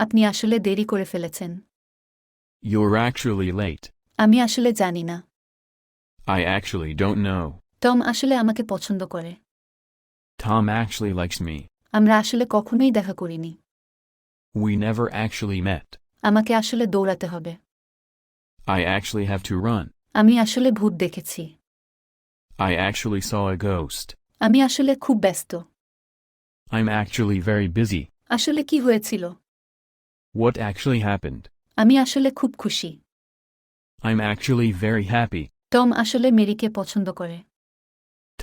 আপনি আসলে দেরি করে ফেলেছেন। You're actually late. আমি আসলে জানি না। I actually don't know. Tom আসলে আমাকে পছন্দ করে। Tom actually likes me. আমরা আসলে কখনোই দেখা করিনি। We never actually met. আমাকে আসলে দৌড়াতে হবে। I actually have to run. আমি আসলে ভূত দেখেছি। I actually saw a ghost. আমি আসলে খুব ব্যস্ত। I'm actually very busy. আসলে কি হয়েছিল? What actually happened? আমি আসলে খুব খুশি। I'm actually very happy. Tom আসলে মেরিকে পছন্দ করে।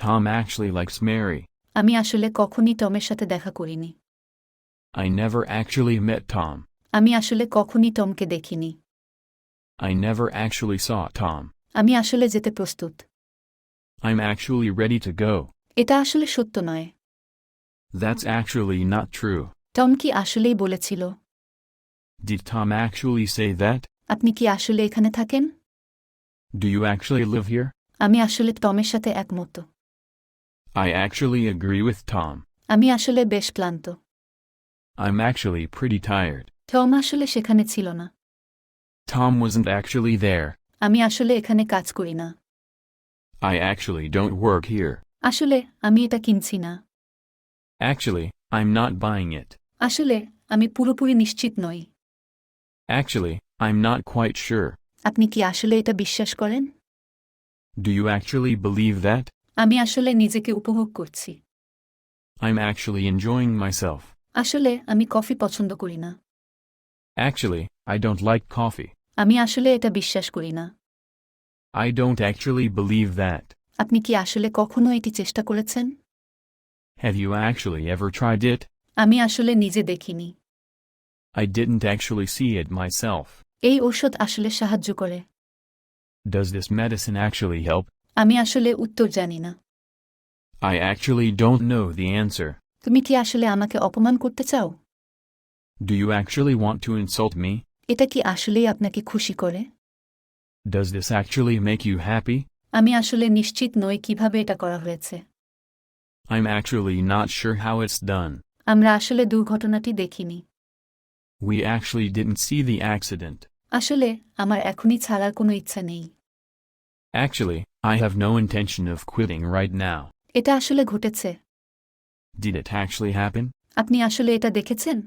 Tom actually likes Mary. আমি আসলে কখনই টমের সাথে দেখা করিনি। I never actually met Tom. আমি আসলে কখনই টমকে দেখিনি। I never actually saw Tom. আমি আসলে যেতে প্রস্তুত। I'm actually ready to go. এটা আসলে সত্য নয়। That's actually not true. Tom কি আসলেই বলেছিল? Did Tom actually say that? আপনি কি আসলে এখানে থাকেন? Do you actually live here? আমি আসলে টমের সাথে একমত। I actually agree with Tom. আমি আসলে বেশ ক্লান্ত। I'm actually pretty tired. Tom আসলে সেখানে ছিল না। Tom wasn't actually there. আমি আসলে এখানে কাজ করি না। I actually don't work here. আসলে আমি এটা কিনছি না। Actually, I'm not buying it. আসলে আমি পুরোপুরি নিশ্চিত নই। Actually, I'm not quite sure. আপনি কি আসলে এটা বিশ্বাস করেন? Do you actually believe that? আমি আসলে নিজেকে উপভোগ করছি। I'm actually enjoying myself. আসলে আমি কফি পছন্দ করি না। Actually, I don't like coffee. আমি আসলে এটা বিশ্বাস করি না। I don't actually believe that. আপনি কি আসলে কখনো এটি চেষ্টা করেছেন? Have you actually ever tried it? আমি আসলে নিজে দেখিনি। I didn't actually see it myself. এই ঔষধ আসলে সাহায্য করে। Does this medicine actually help? আমি আসলে উত্তর জানি না। I actually don't know the answer. তুমি কি আসলে আমাকে অপমান করতে চাও? Do you actually want to insult me? এটা কি আসলেই আপনাকে খুশি করে? Does this actually make you happy? আমি আসলে নিশ্চিত নই কিভাবে এটা করা হয়েছে। I'm actually not sure how it's done. আমরা আসলে দুর্ঘটনাটি দেখিনি। We actually didn't see the accident. আসলে আমার এখনই ছাড়ার কোনো ইচ্ছা নেই। Actually, I have no intention of quitting right now. এটা আসলে ঘটেছে। Did it actually happen? আপনি আসলে এটা দেখেছেন?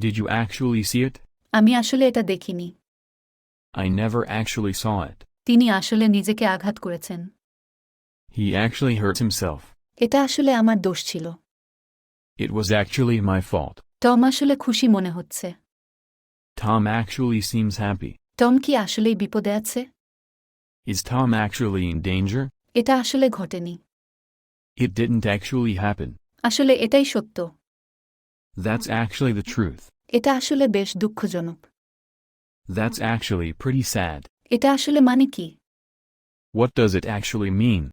Did you actually see it? আমি আসলে এটা দেখিনি। I never actually saw it. তিনি আসলে নিজেকে আঘাত করেছেন। He actually hurt himself. এটা আসলে আমার দোষ ছিল। It was actually my fault. Tom আসলে খুশি মনে হচ্ছে। Tom actually seems happy. Tom কি আসলেই বিপদে আছে? Is Tom actually in danger? এটা আসলে ঘটেনি। It didn't actually happen. আসলে এটাই সত্য। That's actually the truth. এটা আসলে বেশ দুঃখজনক। That's actually pretty sad. এটা আসলে মানে কি? What does it actually mean?